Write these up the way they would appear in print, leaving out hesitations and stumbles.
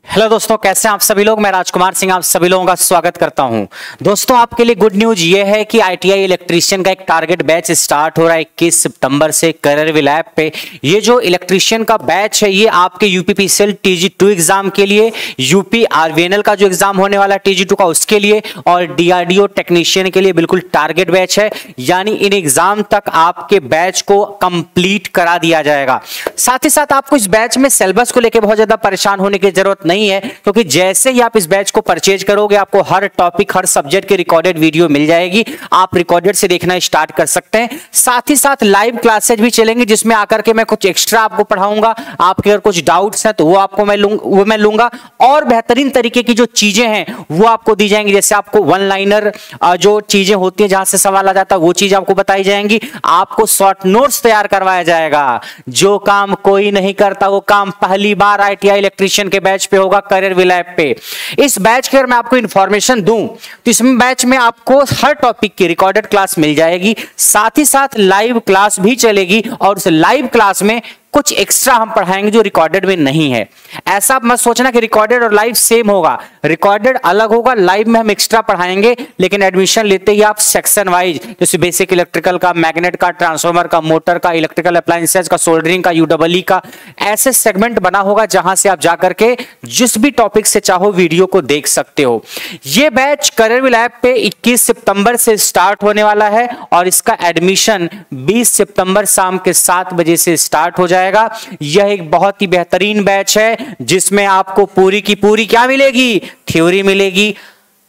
Hello दोस्तों, कैसे हैं आप सभी लोग। मैं राजकुमार सिंह आप सभी लोगों का स्वागत करता हूं। दोस्तों, आपके लिए गुड न्यूज ये है कि आईटीआई इलेक्ट्रीशियन का एक टारगेट बैच स्टार्ट हो रहा है 21 सितंबर से करियर ऐप पे। ये जो इलेक्ट्रीशियन का बैच है ये आपके यूपीपीसीएल TG2 एग्जाम के लिए, यूपी आरवीएनएल का जो एग्जाम होने वाला है TG2 का उसके लिए, और डीआरडीओ टेक्नीशियन के लिए बिल्कुल टारगेट बैच है। यानी इन एग्जाम तक आपके बैच को कंप्लीट करा दिया जाएगा। साथ ही साथ आपको इस बैच में सिलेबस को लेकर बहुत ज्यादा परेशान होने की जरूरत नहीं है, क्योंकि जैसे ही आप इस बैच को परचेज करोगे आपको हर टॉपिक, हर सब्जेक्ट की रिकॉर्डेड वीडियो मिल जाएगी। आप रिकॉर्डेड से देखना स्टार्ट कर सकते हैं। साथ ही साथ लाइव क्लासेज भी चलेंगी जिसमें आकर के मैं कुछ एक्स्ट्रा आपको पढ़ाऊंगा। आपके अगर कुछ डाउट्स हैं तो वो आपको मैं लूंगा और बेहतरीन तरीके की जो चीजें हैं वो आपको दी जाएंगी। जैसे आपको वन लाइनर जो चीजें होती है जहां से सवाल आ जाता है वो चीज आपको बताई जाएंगी। आपको शॉर्ट नोट्स तैयार करवाया जाएगा। जो काम कोई नहीं करता वो काम पहली बार आईटीआई इलेक्ट्रीशियन के बैच पे होगा, करियर ऐप पे। इस बैच के अगर मैं आपको इंफॉर्मेशन दूं तो इस बैच में आपको हर टॉपिक की रिकॉर्डेड क्लास मिल जाएगी। साथ ही साथ लाइव क्लास भी चलेगी और उस लाइव क्लास में कुछ एक्स्ट्रा हम पढ़ाएंगे जो रिकॉर्डेड में नहीं है। ऐसा आप मत सोचना कि रिकॉर्डेड और लाइव सेम होगा। रिकॉर्डेड अलग होगा, लाइव में हम एक्स्ट्रा पढ़ाएंगे। लेकिन एडमिशन लेते ही आप सेक्शन वाइज, जैसे बेसिक इलेक्ट्रिकल का, मैग्नेट का, ट्रांसफार्मर का, मोटर का, इलेक्ट्रिकल अप्लायंसेज का, सोल्डरिंग का, यूडब्ल्यू का, ऐसे सेगमेंट बना होगा जहां से आप जाकर के जिस भी टॉपिक से चाहो वीडियो को देख सकते हो। यह बैच करियर ऐप पे 21 सितंबर से स्टार्ट होने वाला है और इसका एडमिशन 20 सितंबर शाम के 7 बजे से स्टार्ट हो जाएगा। यह एक बहुत ही बेहतरीन बैच है जिसमें आपको पूरी की पूरी क्या मिलेगी, थ्योरी मिलेगी।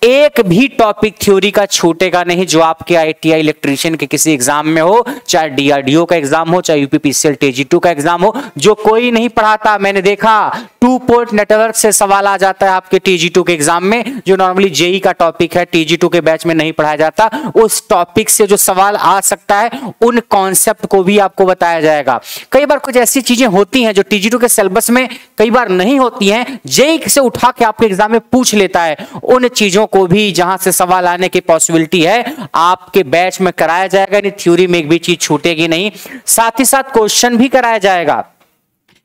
एक भी टॉपिक थ्योरी का छूटेगा नहीं जो आपके आईटीआई इलेक्ट्रीशियन के किसी एग्जाम में हो, चाहे डीआरडीओ का एग्जाम हो, चाहे यूपीपीसीएल TG2 का एग्जाम हो, जो कोई नहीं पढ़ाता। मैंने देखा 2 पोर्ट नेटवर्क से सवाल आ जाता है आपके TG2 के एग्जाम में, जो नॉर्मली जेई का टॉपिक है, TG2 के बैच में नहीं पढ़ाया जाता। उस टॉपिक से जो सवाल आ सकता है उन कॉन्सेप्ट को भी आपको बताया जाएगा। कई बार कुछ ऐसी चीजें होती हैं जो TG2 के सिलेबस में कई बार नहीं होती हैं, जेई से उठा के आपके एग्जाम में पूछ लेता है। उन चीजों को भी जहां से सवाल आने की पॉसिबिलिटी है आपके बैच में कराया जाएगा। नहीं, थ्योरी में एक भी चीज छूटेगी नहीं। साथ ही साथ क्वेश्चन भी कराया जाएगा।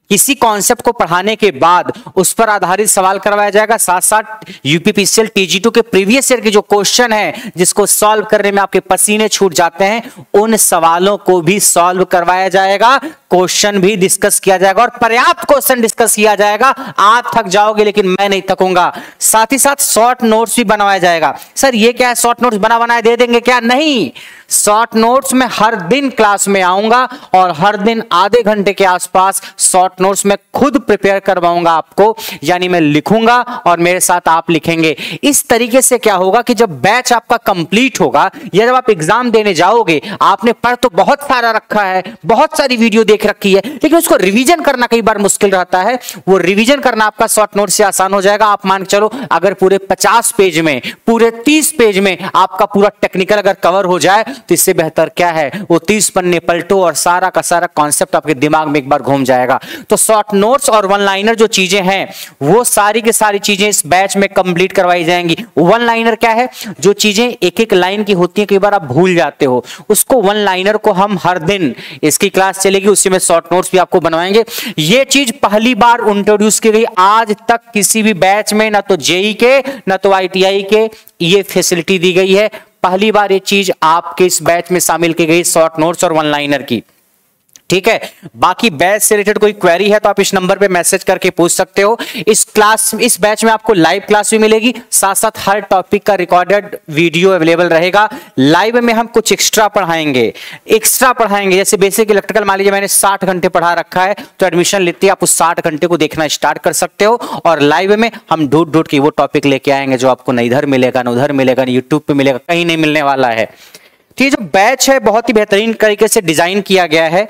किसी कॉन्सेप्ट को पढ़ाने के बाद उस पर आधारित सवाल करवाया जाएगा। साथ साथ यूपीपीसीएल TG2 के प्रीवियस ईयर के जो क्वेश्चन है जिसको सॉल्व करने में आपके पसीने छूट जाते हैं, उन सवालों को भी सॉल्व करवाया जाएगा। क्वेश्चन भी डिस्कस किया जाएगा और पर्याप्त क्वेश्चन डिस्कस किया जाएगा। आप थक जाओगे लेकिन मैं नहीं थकूंगा। साथ ही साथ शॉर्ट नोट्स भी बनवाया जाएगा। सर ये क्या है, शॉर्ट नोट्स बनाए दे देंगे क्या? नहीं, शॉर्ट नोट्स में हर दिन क्लास में आऊंगा और हर दिन आधे घंटे के आसपास शॉर्ट नोट्स में खुद प्रिपेयर करवाऊंगा आपको। यानी मैं लिखूंगा और मेरे साथ आप लिखेंगे। इस तरीके से क्या होगा कि जब बैच आपका कंप्लीट होगा या जब आप एग्जाम देने जाओगे, आपने पढ़ तो बहुत सारा रखा है, बहुत सारी वीडियो देख रखी है, लेकिन उसको रिवीजन करना कई बार मुश्किल रहता है। वो रिवीजन करना आपका शॉर्ट नोट से आसान हो जाएगा। आप मान के चलो अगर पूरे 50 पेज में, पूरे 30 पेज में आपका पूरा टेक्निकल अगर कवर हो जाए तो इससे बेहतर क्या है, वो 30 पन्ने पलटो और सारा का सारा कॉन्सेप्ट आपके दिमाग में एक बार घूम जाएगा। तो शॉर्ट नोट्स और वन लाइनर जो चीजें हैं वो सारी की सारी चीजें इस बैच में कंप्लीट करवाई जाएंगी। वन लाइनर क्या है, जो चीजें एक एक लाइन की होती हैं कई बार आप भूल जाते हो, उसको वन लाइनर को हम हर दिन इसकी क्लास चलेगी, उसी में शॉर्ट नोट्स भी आपको बनवाएंगे। ये चीज पहली बार इंट्रोड्यूस की गई। आज तक किसी भी बैच में ना तो जेई के ना तो आईटीआई के ये फैसिलिटी दी गई है। पहली बार ये चीज आपके इस बैच में शामिल की गई, शॉर्ट नोट्स और वन लाइनर की। ठीक है, बाकी बैच से रिलेटेड कोई क्वेरी है तो आप इस नंबर पे मैसेज करके पूछ सकते हो। इस बैच में आपको लाइव क्लास भी मिलेगी, साथ साथ हर टॉपिक का रिकॉर्डेड वीडियो अवेलेबल रहेगा। लाइव में हम कुछ एक्स्ट्रा पढ़ाएंगे। जैसे बेसिक इलेक्ट्रिकल मान लीजिए मैंने 60 घंटे पढ़ा रखा है, तो एडमिशन लेते ही आप उस 60 घंटे को देखना स्टार्ट कर सकते हो। और लाइव में हम ढूंढ के वो टॉपिक लेके आएंगे जो आपको न इधर मिलेगा, न उधर मिलेगा, न यूट्यूब पे मिलेगा, कहीं नहीं मिलने वाला है। ठीक है, जो बैच है बहुत ही बेहतरीन तरीके से डिजाइन किया गया है।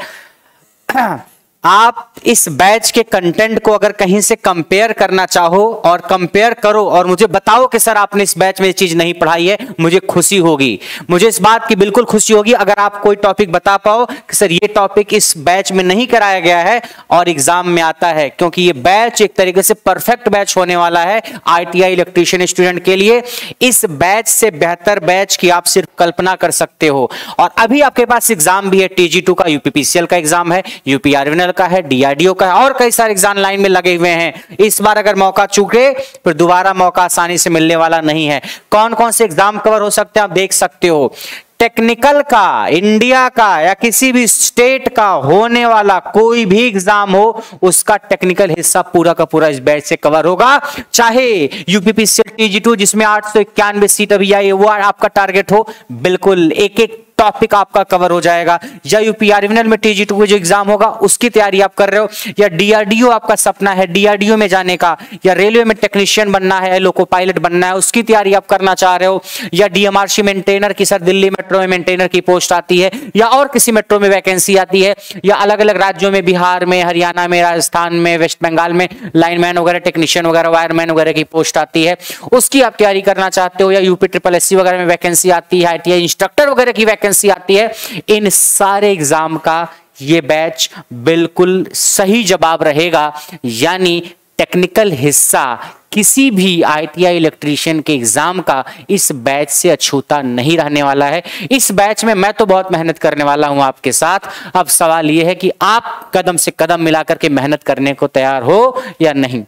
आप इस बैच के कंटेंट को अगर कहीं से कंपेयर करना चाहो और कंपेयर करो और मुझे बताओ कि सर आपने इस बैच में ये चीज नहीं पढ़ाई है, मुझे खुशी होगी। मुझे इस बात की बिल्कुल खुशी होगी अगर आप कोई टॉपिक बता पाओ कि सर ये टॉपिक इस बैच में नहीं कराया गया है और एग्जाम में आता है, क्योंकि ये बैच एक तरीके से परफेक्ट बैच होने वाला है आईटीआई इलेक्ट्रीशियन स्टूडेंट के लिए। इस बैच से बेहतर बैच की आप सिर्फ कल्पना कर सकते हो। और अभी आपके पास एग्जाम भी है, TG2 का, यूपीपीसीएल का एग्जाम है, यूपी आरवीएनएल बीएसएनएल का है, डीआरडीओ का है और कई सारे एग्जाम लाइन में लगे हुए हैं। इस बार अगर मौका चूके फिर दोबारा मौका आसानी से मिलने वाला नहीं है। कौन कौन से एग्जाम कवर हो सकते हैं आप देख सकते हो। टेक्निकल का, इंडिया का या किसी भी स्टेट का होने वाला कोई भी एग्जाम हो उसका टेक्निकल हिस्सा पूरा का पूरा इस बैच से कवर होगा। चाहे यूपीपीसीएल टीजी2 जिसमें 891 सीट अभी आई है वो आपका टारगेट हो, बिल्कुल एक एक टॉपिक आपका कवर हो जाएगा। या यूपीआरवीएनएल में टीजी2 का जो एग्जाम होगा उसकी तैयारी आप कर रहे हो, या डीआरडीओ आपका सपना है डीआरडीओ में जाने का, या रेलवे में टेक्नीशियन बनना है, लोको पायलट बनना है, उसकी तैयारी आप करना चाह रहे हो, या डीएमआरसी मेंटेनर की, सर दिल्ली मेट्रो में मेंटेनर की पोस्ट आती है, या और किसी मेट्रो में वैकेंसी आती है, या अलग अलग राज्यों में, बिहार में, हरियाणा में, राजस्थान में, वेस्ट बंगाल में लाइनमैन वगैरह, टेक्नीशियन वगैरह, वायरमैन वगैरह की पोस्ट आती है, उसकी आप तैयारी करना चाहते हो, या यूपी ट्रिपल एससी वगैरह में वैकेंसी आती है, आईटीआई इंस्ट्रक्टर वगैरह की वैकेंसी आती है, इन सारे एग्जाम का ये बैच बिल्कुल सही जवाब रहेगा। यानी टेक्निकल हिस्सा किसी भी आईटीआई इलेक्ट्रीशियन के एग्जाम का इस बैच से अछूता नहीं रहने वाला है। इस बैच में मैं तो बहुत मेहनत करने वाला हूं आपके साथ। अब सवाल यह है कि आप कदम से कदम मिलाकर के मेहनत करने को तैयार हो या नहीं।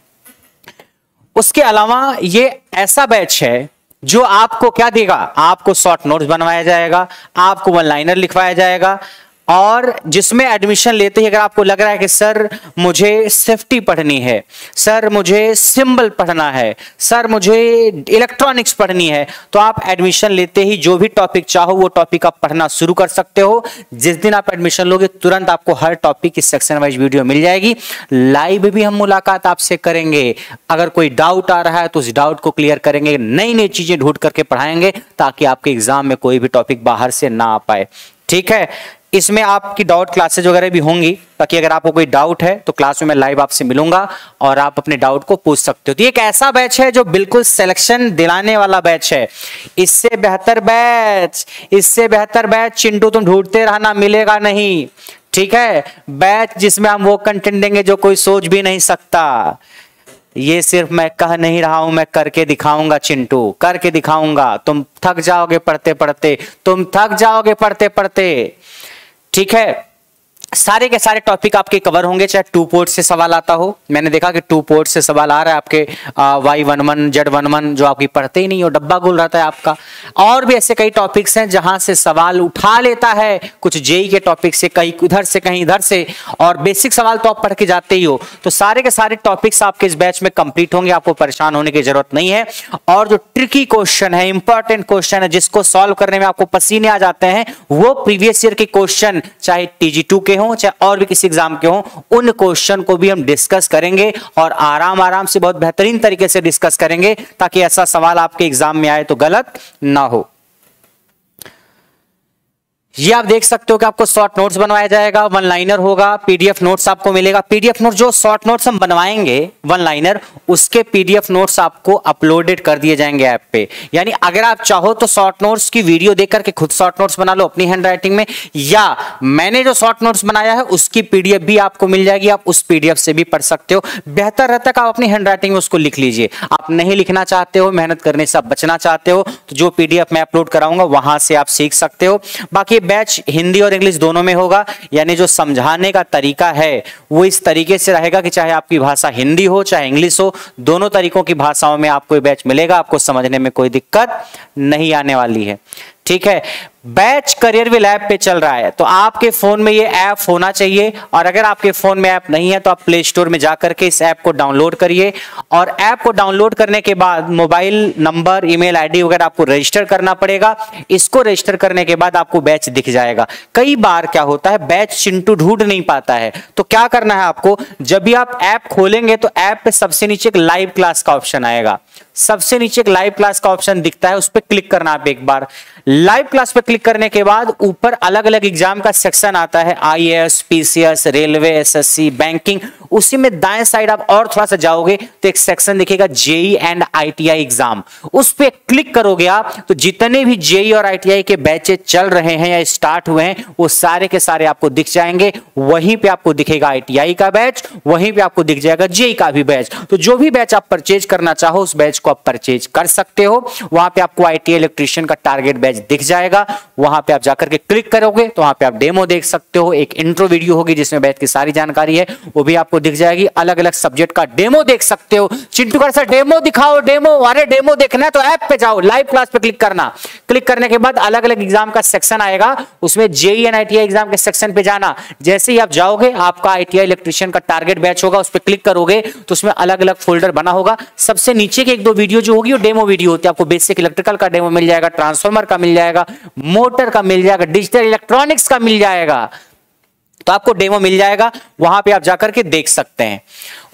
उसके अलावा ये ऐसा बैच है जो आपको क्या देगा, आपको शॉर्ट नोट्स बनवाया जाएगा, आपको वन लाइनर लिखवाया जाएगा, और जिसमें एडमिशन लेते ही अगर आपको लग रहा है कि सर मुझे सेफ्टी पढ़नी है, सर मुझे सिंबल पढ़ना है, सर मुझे इलेक्ट्रॉनिक्स पढ़नी है, तो आप एडमिशन लेते ही जो भी टॉपिक चाहो वो टॉपिक आप पढ़ना शुरू कर सकते हो। जिस दिन आप एडमिशन लोगे तुरंत आपको हर टॉपिक की सेक्शन वाइज वीडियो मिल जाएगी। लाइव भी हम मुलाकात आपसे करेंगे, अगर कोई डाउट आ रहा है तो उस डाउट को क्लियर करेंगे, नई नई चीजें ढूंढ करके पढ़ाएंगे ताकि आपके एग्जाम में कोई भी टॉपिक बाहर से ना आ पाए। ठीक है, इसमें आपकी डाउट क्लासेज वगैरह भी होंगी ताकि अगर आपको कोई डाउट है तो क्लास में मैं लाइव आपसे मिलूंगा और आप अपने डाउट को पूछ सकते हो। तो ये एक ऐसा बैच है जो बिल्कुल सिलेक्शन दिलाने वाला बैच है। इससे बेहतर बैच चिंटू तुम ढूंढते रहना, मिलेगा नहीं। ठीक है, बैच जिसमें हम वो कंटेंट देंगे जो कोई सोच भी नहीं सकता। ये सिर्फ मैं कह नहीं रहा हूं, मैं करके दिखाऊंगा चिंटू, करके दिखाऊंगा। तुम थक जाओगे पढ़ते पढ़ते। ठीक है, सारे के सारे टॉपिक आपके कवर होंगे, चाहे 2 पोर्ट से सवाल आता हो। मैंने देखा कि 2 पोर्ट से सवाल आ रहा है आपके Y11 Z11 जो आपकी पढ़ते ही नहीं हो, डब्बा गुल रहता है आपका। और भी ऐसे कई टॉपिक्स हैं जहां से सवाल उठा लेता है, कुछ जेई के टॉपिक से, कहीं उधर से कहीं इधर से, और बेसिक सवाल तो आप पढ़ के जाते ही हो। तो सारे के सारे टॉपिक्स आपके इस बैच में कंप्लीट होंगे, आपको परेशान होने की जरूरत नहीं है। और जो ट्रिकी क्वेश्चन है, इंपॉर्टेंट क्वेश्चन है, जिसको सॉल्व करने में आपको पसीने आ जाते हैं, वो प्रीवियस ईयर के क्वेश्चन चाहे टीजी2 के चाहे और भी किसी एग्जाम के हो, उन क्वेश्चन को भी हम डिस्कस करेंगे और आराम से बहुत बेहतरीन तरीके से डिस्कस करेंगे ताकि ऐसा सवाल आपके एग्जाम में आए तो गलत ना हो। ये आप देख सकते हो कि आपको शॉर्ट नोट्स बनवाया जाएगा, वन लाइनर होगा, पीडीएफ नोट्स आपको मिलेगा। पीडीएफ नोट जो शॉर्ट नोट्स हम बनवाएंगे वन लाइनर, उसके पीडीएफ नोट्स आपको अपलोडेड कर दिए जाएंगे ऐप पे। यानी अगर आप चाहो तो शॉर्ट नोट्स की वीडियो देख करके खुद शॉर्ट नोट्स बना लो अपनी हैंड राइटिंग में, या मैंने जो शॉर्ट नोट्स बनाया है उसकी पीडीएफ भी आपको मिल जाएगी, आप उस पीडीएफ से भी पढ़ सकते हो। बेहतर रहता है कि आप अपनी हैंड राइटिंग में उसको लिख लीजिए। आप नहीं लिखना चाहते हो, मेहनत करने से आप बचना चाहते हो, तो जो पीडीएफ मैं अपलोड कराऊंगा वहां से आप सीख सकते हो। बाकी बैच हिंदी और इंग्लिश दोनों में होगा, यानी जो समझाने का तरीका है वो इस तरीके से रहेगा कि चाहे आपकी भाषा हिंदी हो चाहे इंग्लिश हो, दोनों तरीकों की भाषाओं में आपको बैच मिलेगा, आपको समझने में कोई दिक्कत नहीं आने वाली है। ठीक है, बैच करियरविल ऐप पे चल रहा है, तो आपके फोन में ये ऐप होना चाहिए, और अगर आपके फोन में ऐप नहीं है तो आप प्ले स्टोर में जाकर के इस ऐप को डाउनलोड करिए। और ऐप को डाउनलोड करने के बाद मोबाइल नंबर, ईमेल आईडी वगैरह आपको रजिस्टर करना पड़ेगा। इसको रजिस्टर करने के बाद आपको बैच दिख जाएगा। कई बार क्या होता है, बैच चिंटू ढूंढ नहीं पाता है, तो क्या करना है आपको, जब भी आप ऐप खोलेंगे तो ऐप पे सबसे नीचे एक लाइव क्लास का ऑप्शन आएगा। सबसे नीचे एक लाइव क्लास का ऑप्शन दिखता है, उस पर क्लिक करना आप एक बार। लाइव क्लास पे क्लिक करने के बाद ऊपर अलग अलग एग्जाम का सेक्शन आता है, IAS, PCS, railway, SSC, banking. उसी में दाएं साइड आप और थोड़ा सा जाओगे तो एक सेक्शन दिखेगा जेई एंड आईटीआई एग्जाम। उस पे क्लिक करोगे आप तो जितने भी जेई और आईटीआई के बैचेस चल रहे हैं या स्टार्ट हुए हैं वो सारे के सारे आपको दिख जाएंगे। वहीं पे आपको दिखेगा आईटीआई का बैच, वहीं पे आपको दिख जाएगा जेई का भी बैच। तो जो भी बैच आप परचेज करना चाहो उस बैच को आप परचेज कर सकते हो। वहां पे आपको ITI इलेक्ट्रीशियन का टारगेट बैच दिख जाएगा, वहां पे आप जाकर के क्लिक करोगे तो वहां पे आप डेमो देख सकते हो। एक इंट्रो वीडियो होगी जिसमें बैच की सारी जानकारी है, वो भी आपको दिख जाएगी। अलग अलग सब्जेक्ट का डेमो देख सकते हो। चिंटू का सर डेमो दिखाओ, डेमो, अरे डेमो देखना है तो ऐप पे जाओ, लाइव क्लास पे क्लिक करना। क्लिक करने के बाद अलग अलग एग्जाम का सेक्शन आएगा, उसमें JEE एंड ITI एग्जाम के सेक्शन पे जाना। जैसे ही आप जाओगे आपका ITI इलेक्ट्रीशियन का टारगेट बैच होगा, उस पर क्लिक करोगे तो उसमें अलग अलग फोल्डर बना होगा। सबसे नीचे के एक दो वीडियो जो होगी वो डेमो वीडियो होती है। आपको बेसिक इलेक्ट्रिकल का डेमो मिल जाएगा, ट्रांसफार्मर का मिल जाएगा, मोटर का मिल जाएगा, डिजिटल इलेक्ट्रॉनिक्स का मिल जाएगा, तो आपको डेमो मिल जाएगा, वहां पे आप जाकर के देख सकते हैं।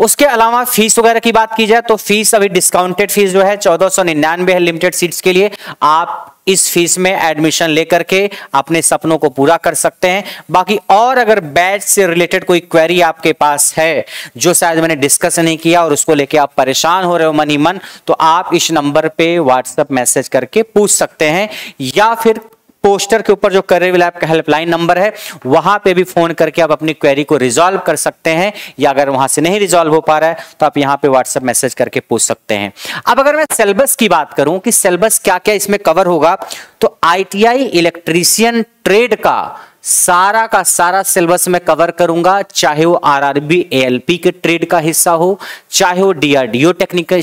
उसके अलावा फीस वगैरह की बात की जाए तो फीस अभी डिस्काउंटेड फीस जो है 1499 है लिमिटेड सीट्स के लिए। आप इस फीस में एडमिशन लेकर के अपने सपनों को पूरा कर सकते हैं। बाकी और अगर बैच से रिलेटेड कोई क्वेरी आपके पास है जो शायद मैंने डिस्कस नहीं किया और उसको लेके आप परेशान हो रहे हो मन ही मन, तो आप इस नंबर पे व्हाट्सएप मैसेज करके पूछ सकते हैं, या फिर पोस्टर के ऊपर जो करियर लैब का हेल्पलाइन नंबर है वहां पे भी फोन करके आप अपनी क्वेरी को रिजॉल्व कर सकते हैं, या अगर वहां से नहीं रिजॉल्व हो पा रहा है तो आप यहां पे व्हाट्सएप मैसेज करके पूछ सकते हैं। अब अगर मैं सिलेबस की बात करूं कि सिलेबस क्या क्या इसमें कवर होगा, तो ITI इलेक्ट्रीशियन ट्रेड का सारा सिलेबस में कवर करूंगा, चाहे वो RRB ALP के ट्रेड का हिस्सा हो, चाहे वो DRDO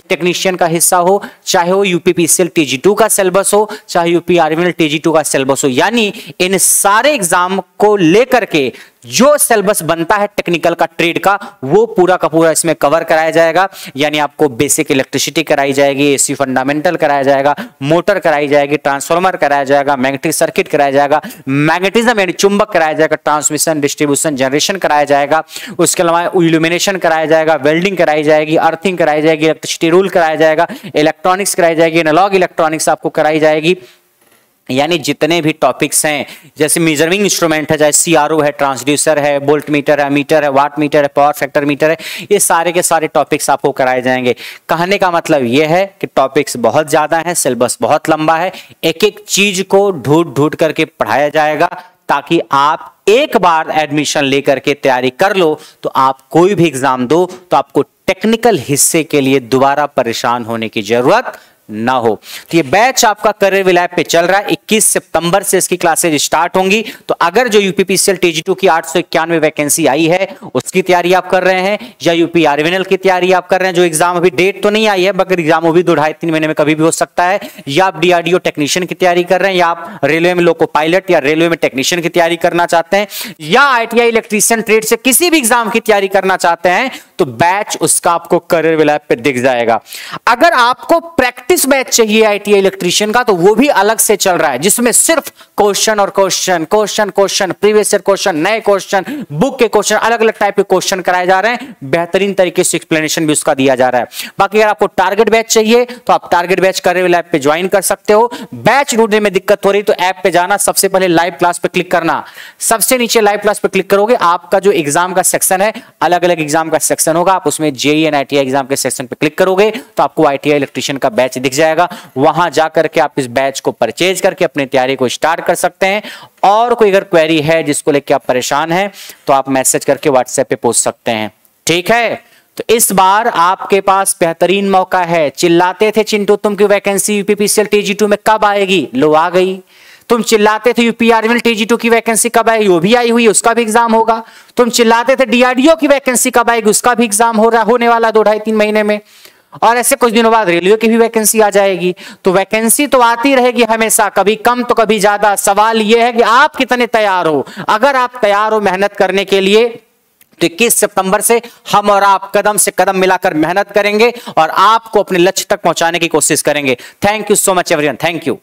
टेक्नीशियन का हिस्सा हो, चाहे वो UPPCL TG2 का सिलेबस हो, चाहे UP आर्मिनल TG2 का सिलेबस हो। यानी इन सारे एग्जाम को लेकर के जो सिलेबस बनता है टेक्निकल का ट्रेड का, वो पूरा का पूरा इसमें कवर कराया जाएगा। यानी आपको बेसिक इलेक्ट्रिसिटी कराई जाएगी, AC फंडामेंटल कराया जाएगा, मोटर कराई जाएगी, ट्रांसफार्मर कराया जाएगा, मैग्नेटिक सर्किट कराया जाएगा, मैग्नेटिज्म यानी चुंबक कराया जाएगा, ट्रांसमिशन डिस्ट्रीब्यूशन जनरेशन कराया जाएगा, उसके अलावा इल्यूमिनेशन कराया जाएगा, वेल्डिंग कराई जाएगी, अर्थिंग कराई जाएगी, इलेक्ट्रिसिटी रूल कराया जाएगा, इलेक्ट्रॉनिक्स कराई जाएगी, एनालॉग इलेक्ट्रॉनिक्स आपको कराई जाएगी। यानी जितने भी टॉपिक्स हैं, जैसे मेजरिंग इंस्ट्रूमेंट है, चाहे CRO है, ट्रांसड्यूसर है, वोल्ट मीटर है, मीटर है, वाट मीटर है, पावर फैक्टर मीटर है, ये सारे के सारे टॉपिक्स आपको कराए जाएंगे। कहने का मतलब ये है कि टॉपिक्स बहुत ज्यादा हैं, सिलेबस बहुत लंबा है, एक एक चीज को ढूंढ करके पढ़ाया जाएगा, ताकि आप एक बार एडमिशन लेकर के तैयारी कर लो तो आप कोई भी एग्जाम दो तो आपको टेक्निकल हिस्से के लिए दोबारा परेशान होने की जरूरत ना हो। तो ये बैच आपका करियर लैब पे चल रहा है, 21 सितंबर से इसकी क्लासेज स्टार्ट होंगी। तो अगर जो UPPCL TG2 की 891 वैकेंसी आई है उसकी तैयारी आप कर रहे हैं, या UP आर्मिनल की तैयारी आप कर रहे हैं, जो एग्जाम अभी डेट तो नहीं आई है मगर एग्जाम वो भी 2-2.5-3 महीने में कभी भी हो सकता है, या आप DRDO टेक्नीशियन की तैयारी कर रहे हैं, या आप रेलवे में लोको पायलट या रेलवे में टेक्नीशियन की तैयारी करना चाहते हैं, या ITI इलेक्ट्रीशियन ट्रेड से किसी भी एग्जाम की तैयारी करना चाहते हैं, तो बैच उसका आपको करियर लैब पे दिख जाएगा। अगर आपको प्रैक्टिस बैच चाहिए ITI इलेक्ट्रीशियन का, तो वो भी अलग से चल रहा है, जिसमें सिर्फ क्वेश्चन और क्वेश्चन प्रीवियस ईयर क्वेश्चन, नए क्वेश्चन, बुक के क्वेश्चन, अलग अलग टाइप के क्वेश्चन कराए जा रहे हैं। बेहतरीन तरीके से एक्सप्लेनेशन भी उसका दिया जा रहा है। बाकी अगर आपको टारगेट बैच चाहिए तो आप टारगेट बैच करियर लैब पे ज्वाइन कर सकते हो। बैच ढूंढने में दिक्कत हो रही तो ऐप पे जाना, सबसे पहले लाइव क्लास पे क्लिक करना, सबसे नीचे लाइव क्लास पे क्लिक करोगे, आपका जो एग्जाम का सेक्शन है, अलग अलग एग्जाम का सेक्शन होगा, आप उसमें JEE एंड ITI एग्जाम के सेक्शन पे क्लिक करोगे तो आपको ITI इलेक्ट्रीशियन का बैच दिख जाएगा। वहां जाकर के आप इस बैच को परचेज करके अपनी तैयारी को स्टार्ट कर सकते हैं। और कोई अगर क्वेरी है जिसको लेकर आप परेशान हैं तो आप मैसेज करके व्हाट्सएप पे पूछ सकते हैं, ठीक है। तो इस बार आपके पास बेहतरीन मौका है। चिल्लाते थे चिंटू तुम की वैकेंसी UPPCL TG2 में कब आएगी, लो आ गई। तुम चिल्लाते थे UP आर्मिनल TG2 की वैकेंसी कब आएगी, वो भी आई हुई, उसका भी एग्जाम होगा। तुम चिल्लाते थे DRDO की वैकेंसी कब आएगी, उसका भी एग्जाम होने वाला 2-2.5-3 महीने में। और ऐसे कुछ दिनों बाद रेलवे की भी वैकेंसी आ जाएगी। तो वैकेंसी तो आती रहेगी हमेशा, कभी कम तो कभी ज्यादा। सवाल यह है कि आप कितने तैयार हो। अगर आप तैयार हो मेहनत करने के लिए तो 21 सितंबर से हम और आप कदम से कदम मिलाकर मेहनत करेंगे और आपको अपने लक्ष्य तक पहुंचाने की कोशिश करेंगे। Thank you so much everyone, thank you.